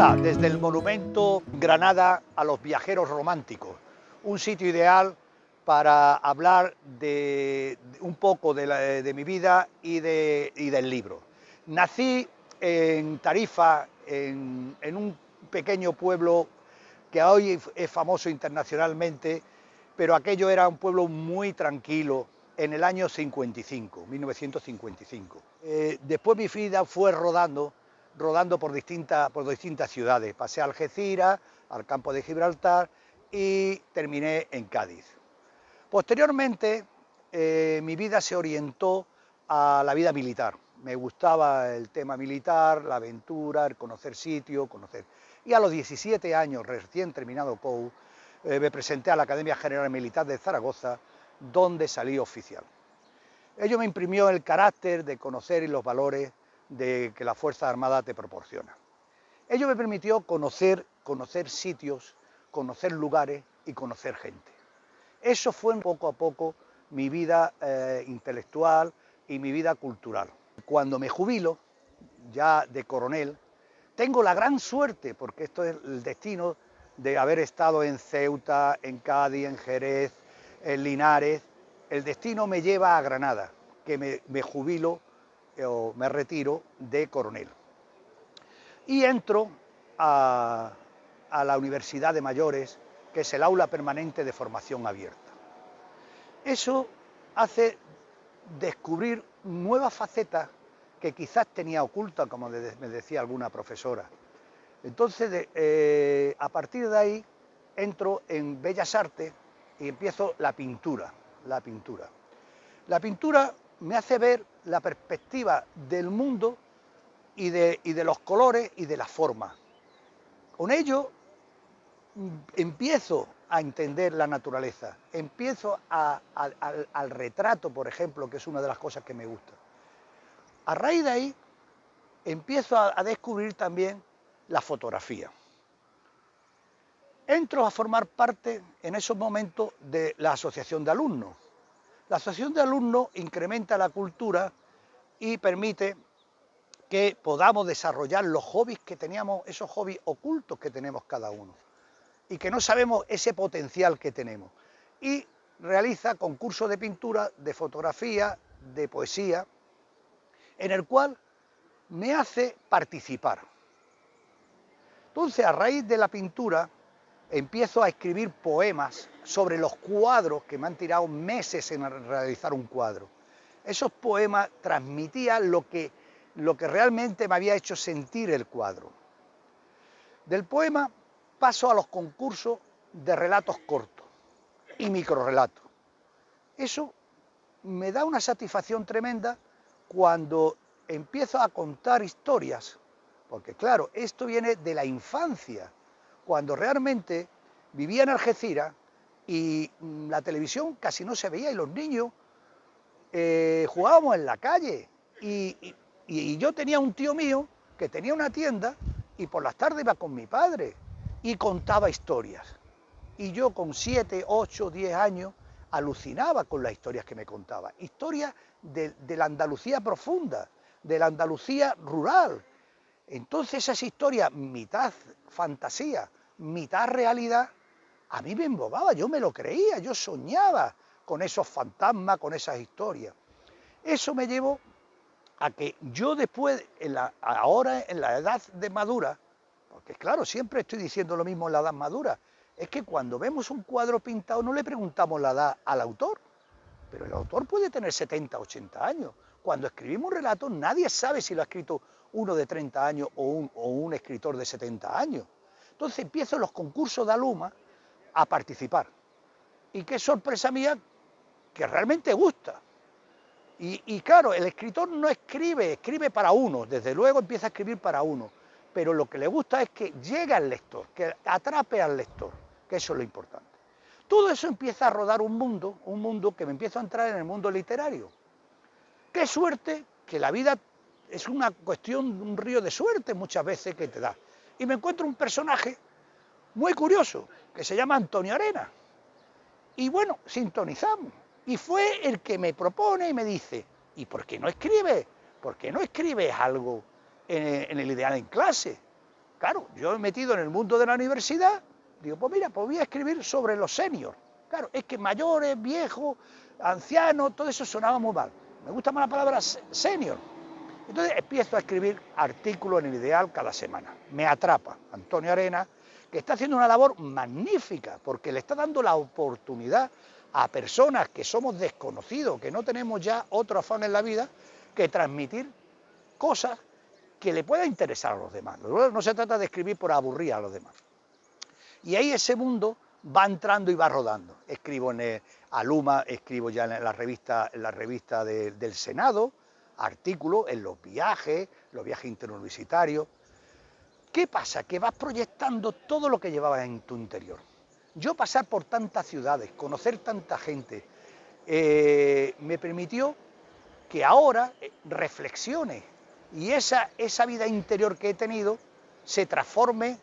Hola, desde el Monumento Granada a los viajeros románticos, un sitio ideal para hablar de un poco de mi vida y del libro. Nací en Tarifa, en un pequeño pueblo que hoy es famoso internacionalmente, pero aquello era un pueblo muy tranquilo en el año 55, 1955. Después mi vida fue rodando por distintas ciudades. Pasé a Algeciras, al campo de Gibraltar y terminé en Cádiz. Posteriormente, mi vida se orientó a la vida militar. Me gustaba el tema militar, la aventura, el conocer sitios, Y a los 17 años, recién terminado COU, me presenté a la Academia General Militar de Zaragoza, donde salí oficial. Ello me imprimió el carácter de conocer y los valores que la Fuerza Armada te proporciona. Ello me permitió conocer sitios, conocer lugares y conocer gente. Eso fue poco a poco mi vida intelectual y mi vida cultural. Cuando me jubilo, ya de coronel, tengo la gran suerte, porque esto es el destino, de haber estado en Ceuta, en Cádiz, en Jerez, en Linares. El destino me lleva a Granada, que me jubilo o me retiro de coronel. Y entro a la Universidad de Mayores, que es el aula permanente de formación abierta. Eso hace descubrir nuevas facetas que quizás tenía ocultas, como me decía alguna profesora. Entonces, a partir de ahí, entro en Bellas Artes y empiezo la pintura. La pintura me hace ver la perspectiva del mundo y de los colores y de la forma. Con ello empiezo a entender la naturaleza, empiezo al retrato, por ejemplo, que es una de las cosas que me gusta. A raíz de ahí empiezo a descubrir también la fotografía. Entro a formar parte en esos momentos de la asociación de alumnos. La asociación de alumnos incrementa la cultura y permite que podamos desarrollar los hobbies que teníamos, esos hobbies ocultos que tenemos cada uno y que no sabemos ese potencial que tenemos. Y realiza concursos de pintura, de fotografía, de poesía, en el cual me hace participar. Entonces, a raíz de la pintura, empiezo a escribir poemas sobre los cuadros, que me han tirado meses en realizar un cuadro. Esos poemas transmitían lo que realmente me había hecho sentir el cuadro. Del poema paso a los concursos de relatos cortos y microrrelatos. Eso me da una satisfacción tremenda cuando empiezo a contar historias, porque claro, esto viene de la infancia, cuando realmente vivía en Algeciras y la televisión casi no se veía y los niños jugábamos en la calle y yo tenía un tío mío que tenía una tienda y por las tardes iba con mi padre y contaba historias. Y yo con 7, 8, 10 años alucinaba con las historias que me contaba. Historias de la Andalucía profunda, de la Andalucía rural. Entonces esas historias, mitad fantasía, mitad realidad, a mí me embobaba, yo me lo creía, yo soñaba con esos fantasmas, con esas historias. Eso me llevó a que yo después, ahora en la edad de madura, porque claro, siempre estoy diciendo lo mismo en la edad madura, es que cuando vemos un cuadro pintado no le preguntamos la edad al autor, pero el autor puede tener 70, 80 años. Cuando escribimos un relato nadie sabe si lo ha escrito uno de 30 años o un escritor de 70 años. Entonces empiezo en los concursos de Aluma a participar. Y qué sorpresa mía, que realmente gusta. Y claro, el escritor no escribe para uno, desde luego empieza a escribir para uno, pero lo que le gusta es que llegue al lector, que atrape al lector, que eso es lo importante. Todo eso empieza a rodar un mundo que me empieza a entrar en el mundo literario. Qué suerte que la vida es una cuestión, un río de suerte muchas veces que te da. Y me encuentro un personaje muy curioso, que se llama Antonio Arena. Y bueno, sintonizamos. Y fue el que me propone y me dice, ¿y por qué no escribes? ¿Por qué no escribes algo en el ideal en clase? Claro, yo he metido en el mundo de la universidad, digo, pues mira, pues voy a escribir sobre los seniors. Claro, es que mayores, viejos, ancianos, todo eso sonaba muy mal. Me gusta más la palabra senior. Entonces empiezo a escribir artículos en El Ideal cada semana. Me atrapa Antonio Arena, que está haciendo una labor magnífica, porque le está dando la oportunidad a personas que somos desconocidos, que no tenemos ya otro afán en la vida, que transmitir cosas que le pueda interesar a los demás. No se trata de escribir por aburrir a los demás. Y ahí ese mundo va entrando y va rodando. Escribo en Aluma, escribo ya en la revista del Senado, artículos en los viajes interuniversitarios. ¿Qué pasa? Que vas proyectando todo lo que llevabas en tu interior. Yo pasar por tantas ciudades, conocer tanta gente, me permitió que ahora reflexione y esa vida interior que he tenido se transforme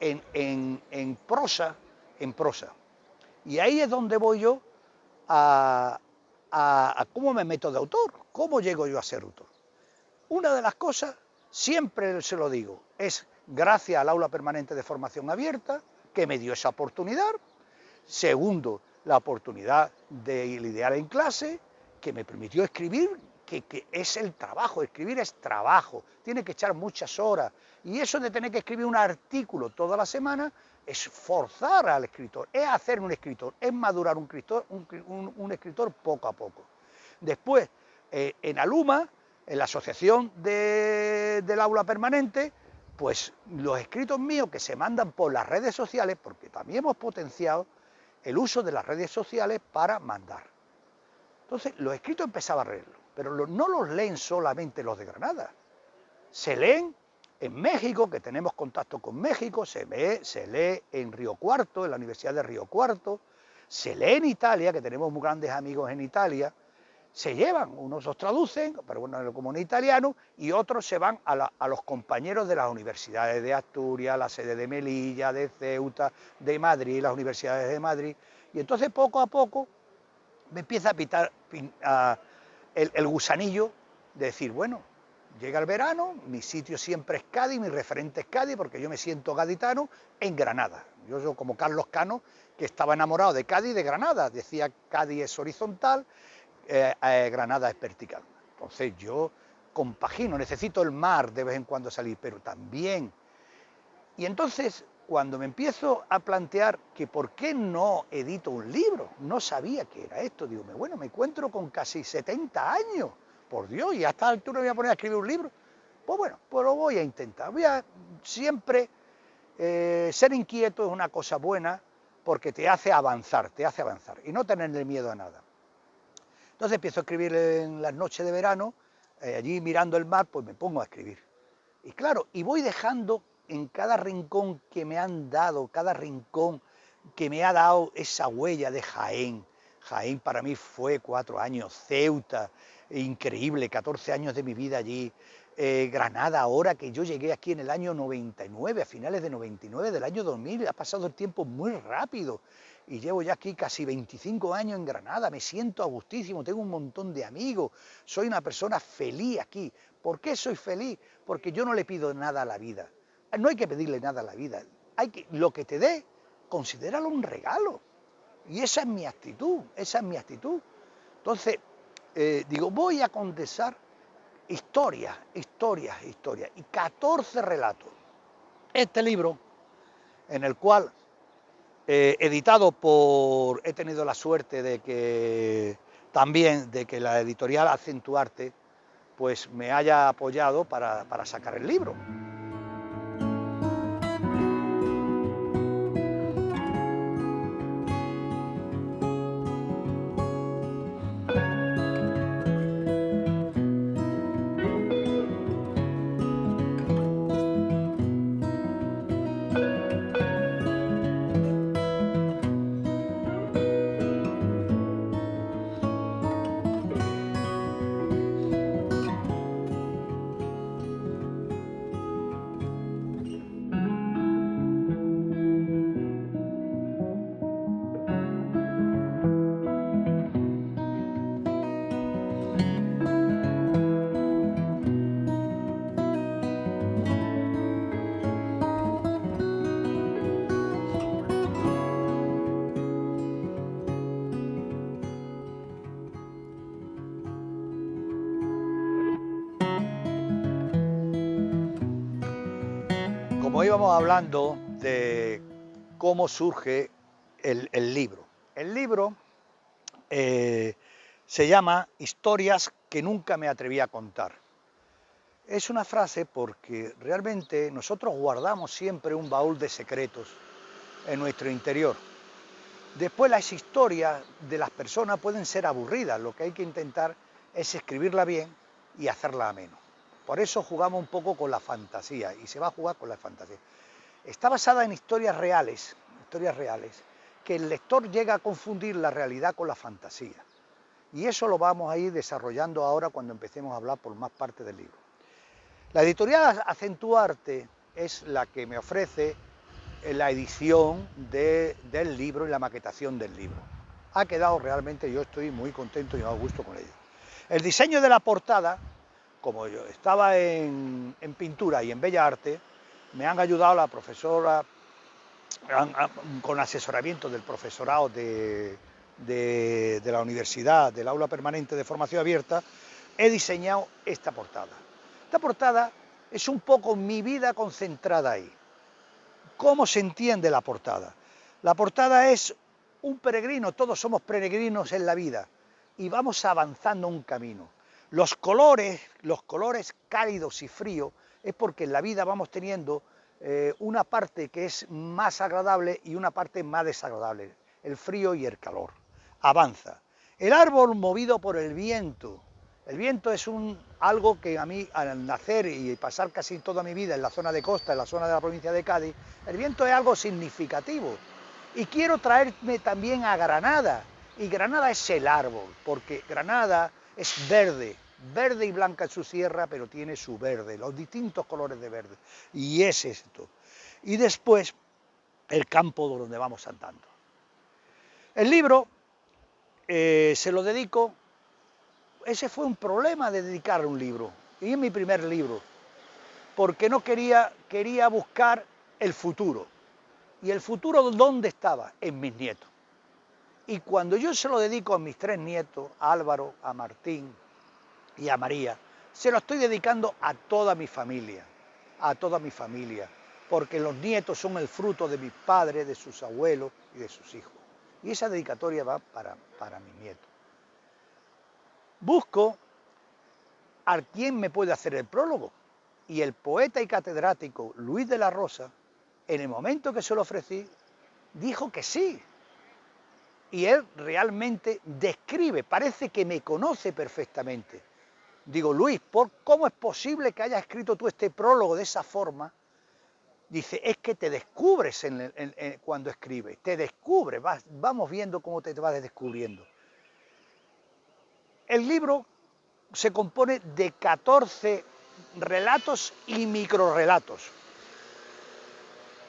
en prosa, en prosa. Y ahí es donde voy yo a cómo me meto de autor, cómo llego yo a ser autor. Una de las cosas, siempre se lo digo, es gracias al aula permanente de formación abierta, que me dio esa oportunidad. Segundo, la oportunidad del Ideal en clase, que me permitió escribir, que es el trabajo, escribir es trabajo, tiene que echar muchas horas. Y eso de tener que escribir un artículo toda la semana es forzar al escritor, es hacer un escritor, es madurar un escritor poco a poco. Después, en Aluma, en la asociación del aula permanente, pues los escritos míos que se mandan por las redes sociales, porque también hemos potenciado el uso de las redes sociales para mandar. Entonces, los escritos empezaba a leerlos, pero no los leen solamente los de Granada. Se leen en México, que tenemos contacto con México, se lee en Río Cuarto, en la Universidad de Río Cuarto, se lee en Italia, que tenemos muy grandes amigos en Italia, se llevan, unos los traducen, pero bueno, como en italiano, y otros se van a los compañeros de las universidades de Asturias, la sede de Melilla, de Ceuta, de Madrid, las universidades de Madrid, y entonces poco a poco me empieza a pitar el gusanillo de decir, bueno, llega el verano, mi sitio siempre es Cádiz, mi referente es Cádiz, porque yo me siento gaditano en Granada. Yo como Carlos Cano, que estaba enamorado de Cádiz y de Granada, decía Cádiz es horizontal, Granada es vertical. Entonces yo compagino, necesito el mar de vez en cuando salir, pero también. Y entonces, cuando me empiezo a plantear que por qué no edito un libro, no sabía qué era esto, digo, bueno, me encuentro con casi 70 años, por Dios, y a esta altura me voy a poner a escribir un libro. Pues bueno, pues lo voy a intentar. Siempre ser inquieto es una cosa buena porque te hace avanzar y no tenerle miedo a nada. Entonces empiezo a escribir en las noches de verano, allí mirando el mar, pues me pongo a escribir. Y claro, y voy dejando en cada rincón que me han dado, cada rincón que me ha dado esa huella de Jaén. Jaén para mí fue 4 años, Ceuta, increíble, 14 años de mi vida allí. Granada, ahora que yo llegué aquí en el año 99, a finales de 99 del año 2000, ha pasado el tiempo muy rápido y llevo ya aquí casi 25 años en Granada, me siento a gustísimo, tengo un montón de amigos, soy una persona feliz aquí. ¿Por qué soy feliz? Porque yo no le pido nada a la vida, no hay que pedirle nada a la vida, lo que te dé, considéralo un regalo. Y esa es mi actitud, Entonces, digo, voy a condensar historias, y 14 relatos. Este libro, en el cual, editado he tenido la suerte de que la editorial Acentuarte, pues me haya apoyado para sacar el libro. Hoy vamos hablando de cómo surge el libro. El libro se llama Historias que nunca me atreví a contar. Es una frase porque realmente nosotros guardamos siempre un baúl de secretos en nuestro interior. Después las historias de las personas pueden ser aburridas, lo que hay que intentar es escribirla bien y hacerla ameno. Por eso jugamos un poco con la fantasía y se va a jugar con la fantasía. Está basada en historias reales, que el lector llega a confundir la realidad con la fantasía. Y eso lo vamos a ir desarrollando ahora cuando empecemos a hablar por más parte del libro. La editorial Acentuarte es la que me ofrece la edición del libro y la maquetación del libro. Ha quedado realmente, yo estoy muy contento y a gusto con ello. El diseño de la portada, como yo estaba en pintura y en Bellas Artes, me han ayudado la profesora, con asesoramiento del profesorado de la universidad, del aula permanente de formación abierta, he diseñado esta portada. Esta portada es un poco mi vida concentrada ahí. ¿Cómo se entiende la portada? La portada es un peregrino, todos somos peregrinos en la vida y vamos avanzando un camino. Los colores cálidos y fríos es porque en la vida vamos teniendo una parte que es más agradable y una parte más desagradable, el frío y el calor. Avanza. El árbol movido por el viento. El viento es algo que a mí, al nacer y pasar casi toda mi vida en la zona de costa, en la zona de la provincia de Cádiz, el viento es algo significativo. Y quiero traerme también a Granada. Y Granada es el árbol, porque Granada es verde, verde y blanca en su sierra, pero tiene su verde, los distintos colores de verde. Y es esto. Y después, el campo donde vamos andando. El libro se lo dedico. Ese fue un problema de dedicar un libro, y es mi primer libro, porque no quería buscar el futuro. ¿Y el futuro dónde estaba? En mis nietos. Y cuando yo se lo dedico a mis 3 nietos, a Álvaro, a Martín y a María, se lo estoy dedicando a toda mi familia, porque los nietos son el fruto de mis padres, de sus abuelos y de sus hijos. Y esa dedicatoria va para mis nietos. Busco a quién me puede hacer el prólogo. Y el poeta y catedrático Luis de la Rosa, en el momento que se lo ofrecí, dijo que sí. Y él realmente describe, parece que me conoce perfectamente. Digo, Luis, ¿cómo es posible que hayas escrito tú este prólogo de esa forma? Dice, es que te descubres cuando escribes, te descubres, vamos viendo cómo te vas descubriendo. El libro se compone de 14 relatos y microrrelatos.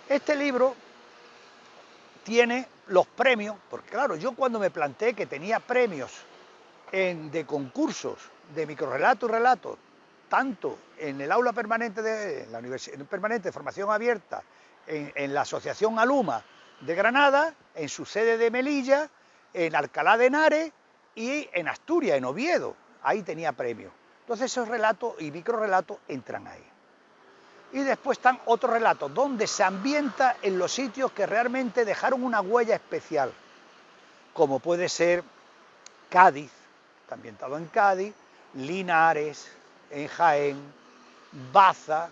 Este libro tiene los premios, porque claro, yo cuando me planteé que tenía premios de concursos de microrrelatos y relatos, tanto en el aula permanente de la Universidad Permanente de Formación Abierta, en la Asociación Aluma de Granada, en su sede de Melilla, en Alcalá de Henares y en Asturias, en Oviedo, ahí tenía premios. Entonces esos relatos y microrrelatos entran ahí. Y después están otros relatos donde se ambienta en los sitios que realmente dejaron una huella especial, como puede ser Cádiz, está ambientado en Cádiz, Linares, en Jaén, Baza,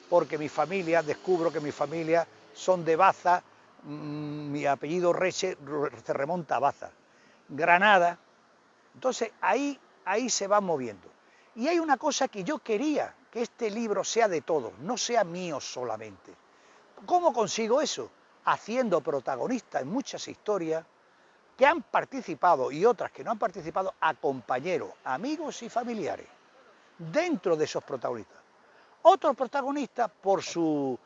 porque descubro que mi familia son de Baza, mi apellido Reche se remonta a Baza, Granada. Entonces ahí se va moviendo. Y hay una cosa que yo quería, que este libro sea de todos, no sea mío solamente. ¿Cómo consigo eso? Haciendo protagonistas en muchas historias que han participado y otras que no han participado a compañeros, amigos y familiares dentro de esos protagonistas. Otros protagonistas, por su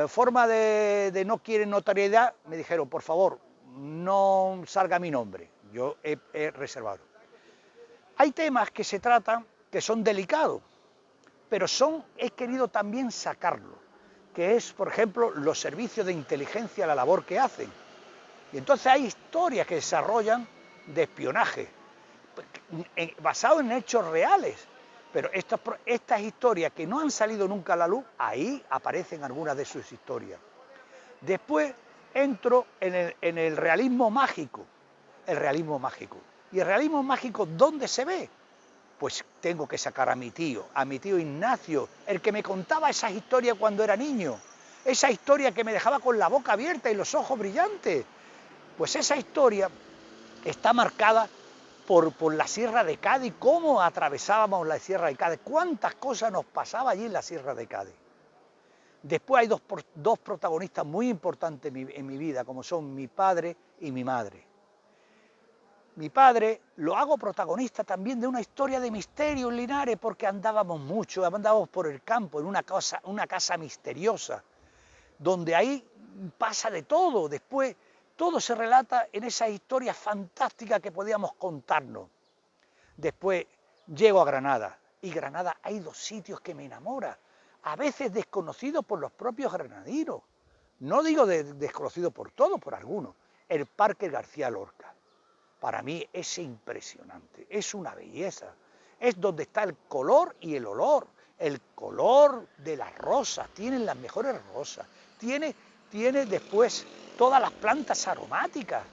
forma de no quieren notoriedad, me dijeron, por favor, no salga mi nombre, yo he reservado. Hay temas que se tratan que son delicados, pero he querido también sacarlo, que es, por ejemplo, los servicios de inteligencia, la labor que hacen. Y entonces hay historias que desarrollan de espionaje, basado en hechos reales, Pero estas historias que no han salido nunca a la luz, ahí aparecen algunas de sus historias. Después entro en el realismo mágico, el realismo mágico. ¿Y el realismo mágico dónde se ve? Pues tengo que sacar a mi tío Ignacio, el que me contaba esas historias cuando era niño, esa historia que me dejaba con la boca abierta y los ojos brillantes. Pues esa historia está marcada por la Sierra de Cádiz, cómo atravesábamos la Sierra de Cádiz, cuántas cosas nos pasaba allí en la Sierra de Cádiz. Después hay dos protagonistas muy importantes en mi vida, como son mi padre y mi madre. Mi padre lo hago protagonista también de una historia de misterio en Linares, porque andábamos mucho, andábamos por el campo, en una casa misteriosa, donde ahí pasa de todo. Después todo se relata en esa historia fantástica que podíamos contarnos. Después llego a Granada, y Granada hay dos sitios que me enamoran, a veces desconocidos por los propios granadinos. No digo desconocidos por todos, por algunos. El Parque García Lorca. Para mí es impresionante, es una belleza. Es donde está el color y el olor. El color de las rosas, tienen las mejores rosas. Tiene después todas las plantas aromáticas.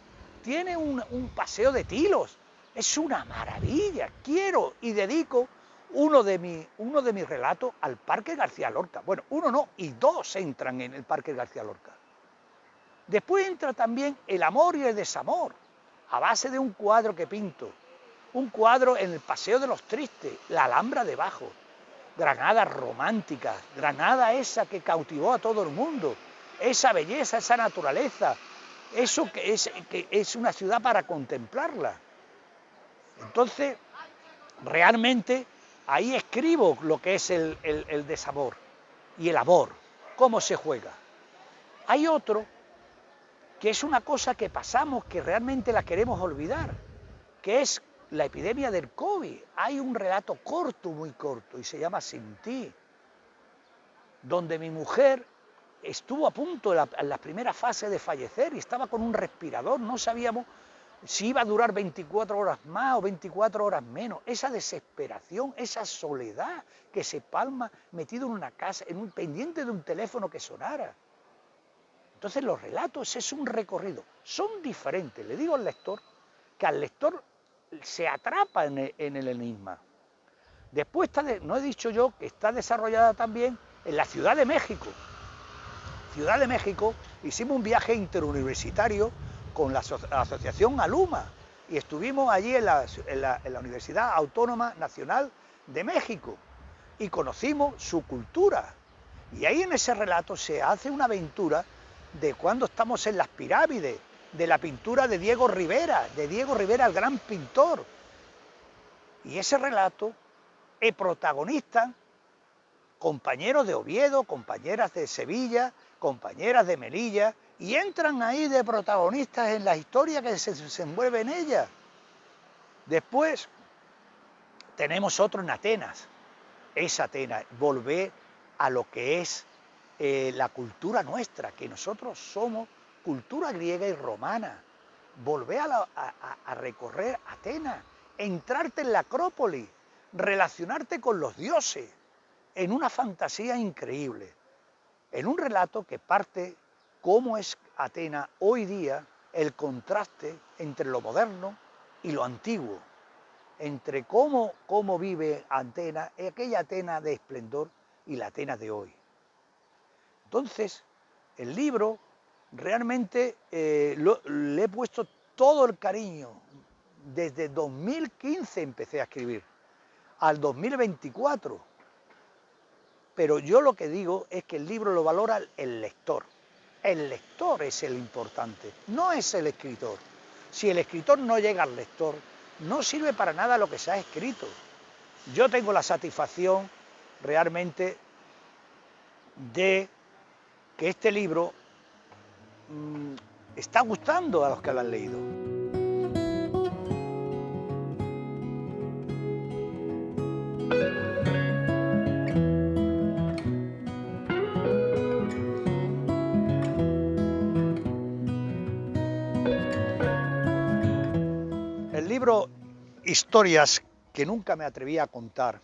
Tiene un paseo de tilos. Es una maravilla. Quiero y dedico uno de mis relatos al Parque García Lorca. Bueno, uno no, y dos entran en el Parque García Lorca. Después entra también el amor y el desamor, a base de un cuadro que pinto. Un cuadro en el Paseo de los Tristes, la Alhambra debajo. Granada romántica, Granada esa que cautivó a todo el mundo. Esa belleza, esa naturaleza, eso que es una ciudad para contemplarla. Entonces, realmente ahí escribo lo que es el desamor y el amor, cómo se juega. Hay otro que es una cosa que pasamos, que realmente la queremos olvidar, que es la epidemia del COVID. Hay un relato corto, muy corto, y se llama Sin ti, donde mi mujer estuvo a punto en la primera fase de fallecer y estaba con un respirador, no sabíamos si iba a durar 24 horas más o 24 horas menos. Esa desesperación, esa soledad que se palma metido en una casa, pendiente de un teléfono que sonara. Entonces los relatos es un recorrido, son diferentes. Le digo al lector que al lector se atrapa en el enigma. Después no he dicho yo que está desarrollada también en la Ciudad de México. Ciudad de México hicimos un viaje interuniversitario con la asociación Aluma y estuvimos allí en la Universidad Autónoma Nacional de México y conocimos su cultura. Y ahí en ese relato se hace una aventura de cuando estamos en las pirámides, de la pintura de Diego Rivera, el gran pintor. Y ese relato protagonista compañeros de Oviedo, compañeras de Sevilla, compañeras de Melilla, y entran ahí de protagonistas en la historia que se desenvuelve en ella. Después tenemos otro en Atenas. Es Atenas, volver a lo que es la cultura nuestra, que nosotros somos cultura griega y romana. Volver a recorrer Atenas, entrarte en la Acrópolis, relacionarte con los dioses, en una fantasía increíble, en un relato que parte cómo es Atenas hoy día, el contraste entre lo moderno y lo antiguo, entre cómo vive Atenas, aquella Atenas de esplendor y la Atenas de hoy. Entonces, el libro realmente le he puesto todo el cariño. Desde 2015 empecé a escribir, al 2024. Pero yo lo que digo es que el libro lo valora el lector. El lector es el importante, no es el escritor. Si el escritor no llega al lector, no sirve para nada lo que se ha escrito. Yo tengo la satisfacción realmente de que este libro está gustando a los que lo han leído. El libro Historias que nunca me atreví a contar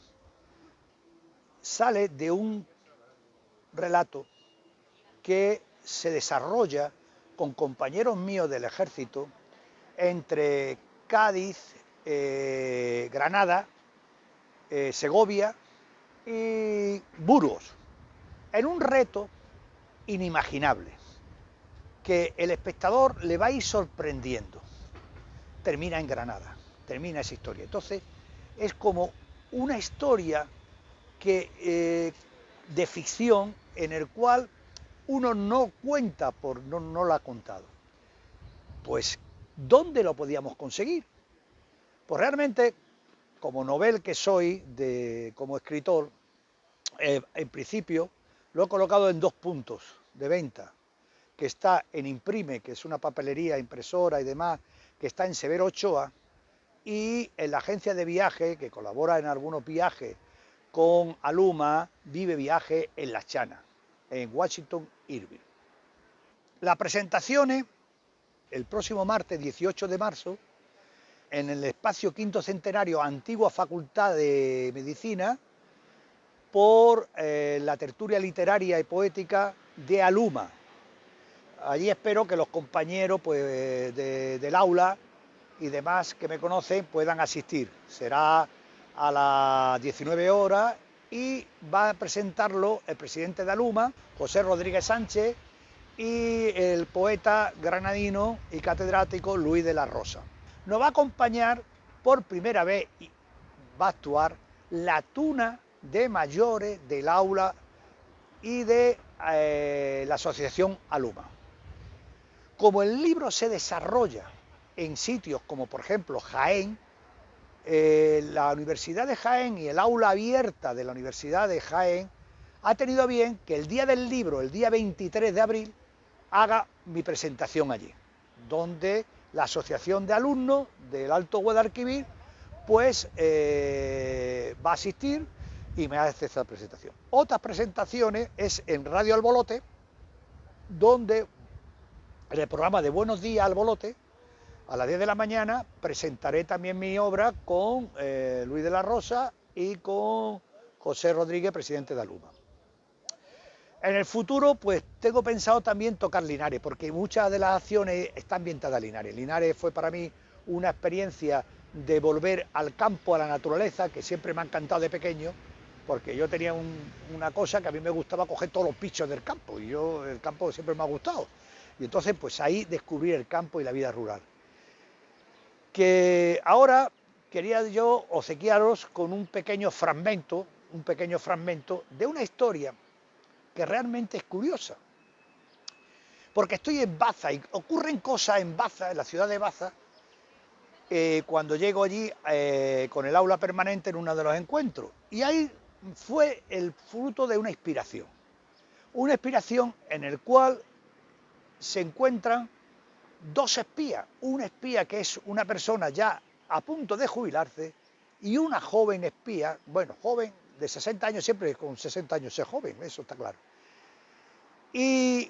sale de un relato que se desarrolla con compañeros míos del ejército entre Cádiz, Granada, Segovia y Burgos, en un reto inimaginable, que el espectador le va a ir sorprendiendo. Termina en Granada, termina esa historia. Entonces, es como una historia que, de ficción en el cual uno no cuenta, no la ha contado. Pues, ¿dónde lo podíamos conseguir? Pues realmente, como novel que soy, como escritor, en principio lo he colocado en 2 puntos de venta, que está en Imprime, que es una papelería, impresora y demás, que está en Severo Ochoa, y en la agencia de viaje, que colabora en algunos viajes con Aluma, Vive Viaje en La Chana, en Washington Irving. Las presentaciones, el próximo martes 18 de marzo, en el espacio Quinto Centenario, antigua Facultad de Medicina, por la tertulia literaria y poética de Aluma. Allí espero que los compañeros pues, del aula y demás que me conocen puedan asistir. Será a las 19 horas y va a presentarlo el presidente de Aluma, José Rodríguez Sánchez, y el poeta granadino y catedrático Luis de la Rosa. Nos va a acompañar por primera vez, y va a actuar la Tuna de Mayores del aula y de la asociación Aluma. Como el libro se desarrolla en sitios como por ejemplo Jaén, la Universidad de Jaén y el aula abierta de la Universidad de Jaén ha tenido bien que el día del libro, el día 23 de abril, haga mi presentación allí, donde la asociación de alumnos del Alto Guadalquivir pues va a asistir y me hace esta presentación. Otras presentaciones es en Radio Albolote, donde en el programa de Buenos Días Albolote, a las 10 de la mañana, presentaré también mi obra con Luis de la Rosa y con José Rodríguez, presidente de Aluma. En el futuro, pues tengo pensado también tocar Linares, porque muchas de las acciones están ambientadas en Linares. Linares fue para mí una experiencia de volver al campo, a la naturaleza, que siempre me ha encantado de pequeño, porque yo tenía una cosa que a mí me gustaba coger todos los bichos del campo, y el campo siempre me ha gustado. Y entonces, pues ahí descubrí el campo y la vida rural. Que ahora quería yo obsequiaros con un pequeño fragmento de una historia que realmente es curiosa. Porque estoy en Baza y ocurren cosas en Baza, en la ciudad de Baza, cuando llego allí con el aula permanente en uno de los encuentros. Y ahí fue el fruto de una inspiración en el cual se encuentran 2 espías, un espía que es una persona ya a punto de jubilarse y una joven espía, bueno, joven de 60 años, siempre con 60 años es joven, eso está claro. Y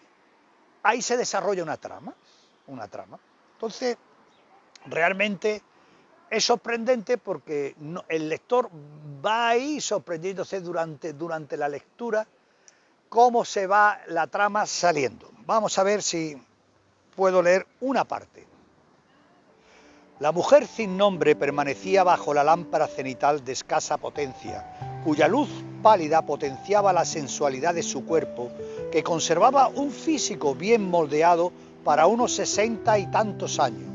ahí se desarrolla una trama. Entonces, realmente es sorprendente porque el lector va a ir sorprendiéndose durante la lectura cómo se va la trama saliendo. Vamos a ver si puedo leer una parte. La mujer sin nombre permanecía bajo la lámpara cenital de escasa potencia, cuya luz pálida potenciaba la sensualidad de su cuerpo, que conservaba un físico bien moldeado para unos 60 y tantos años,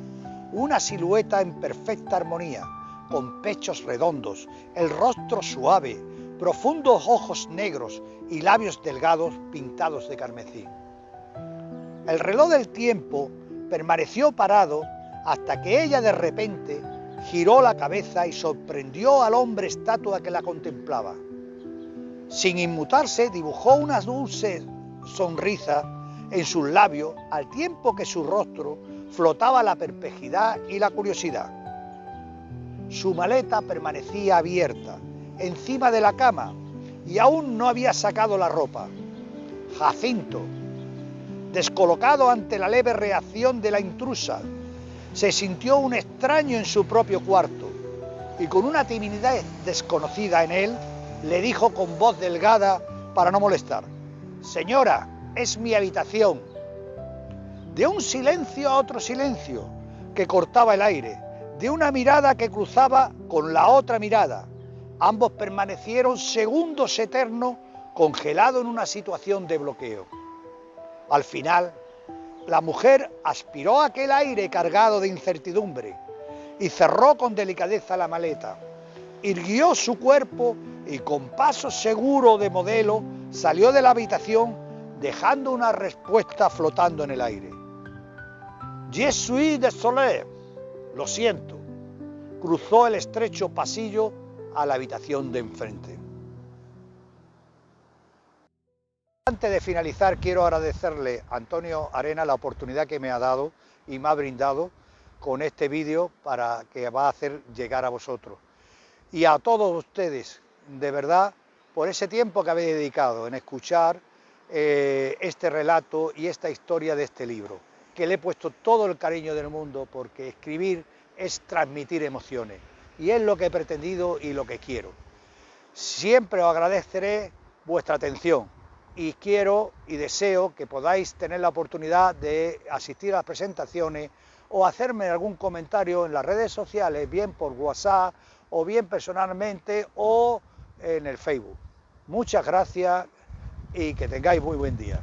una silueta en perfecta armonía, con pechos redondos, el rostro suave, profundos ojos negros y labios delgados pintados de carmesí. El reloj del tiempo permaneció parado hasta que ella de repente giró la cabeza y sorprendió al hombre estatua que la contemplaba. Sin inmutarse, dibujó una dulce sonrisa en sus labios, al tiempo que su rostro flotaba la perplejidad y la curiosidad. Su maleta permanecía abierta, encima de la cama, y aún no había sacado la ropa. Jacinto, descolocado ante la leve reacción de la intrusa, se sintió un extraño en su propio cuarto y con una timidez desconocida en él, le dijo con voz delgada para no molestar: «Señora, es mi habitación». De un silencio a otro silencio que cortaba el aire, de una mirada que cruzaba con la otra mirada. Ambos permanecieron segundos eternos congelados en una situación de bloqueo. Al final, la mujer aspiró aquel aire cargado de incertidumbre y cerró con delicadeza la maleta. Irguió su cuerpo y con paso seguro de modelo salió de la habitación dejando una respuesta flotando en el aire. Je suis désolé, lo siento. Cruzó el estrecho pasillo a la habitación de enfrente. Antes de finalizar, quiero agradecerle a Antonio Arena la oportunidad que me ha dado y me ha brindado con este vídeo para que va a hacer llegar a vosotros. Y a todos ustedes, de verdad, por ese tiempo que habéis dedicado en escuchar este relato y esta historia de este libro, que le he puesto todo el cariño del mundo, porque escribir es transmitir emociones, y es lo que he pretendido y lo que quiero. Siempre os agradeceré vuestra atención y quiero y deseo que podáis tener la oportunidad de asistir a las presentaciones o hacerme algún comentario en las redes sociales, bien por WhatsApp o bien personalmente o en el Facebook. Muchas gracias y que tengáis muy buen día.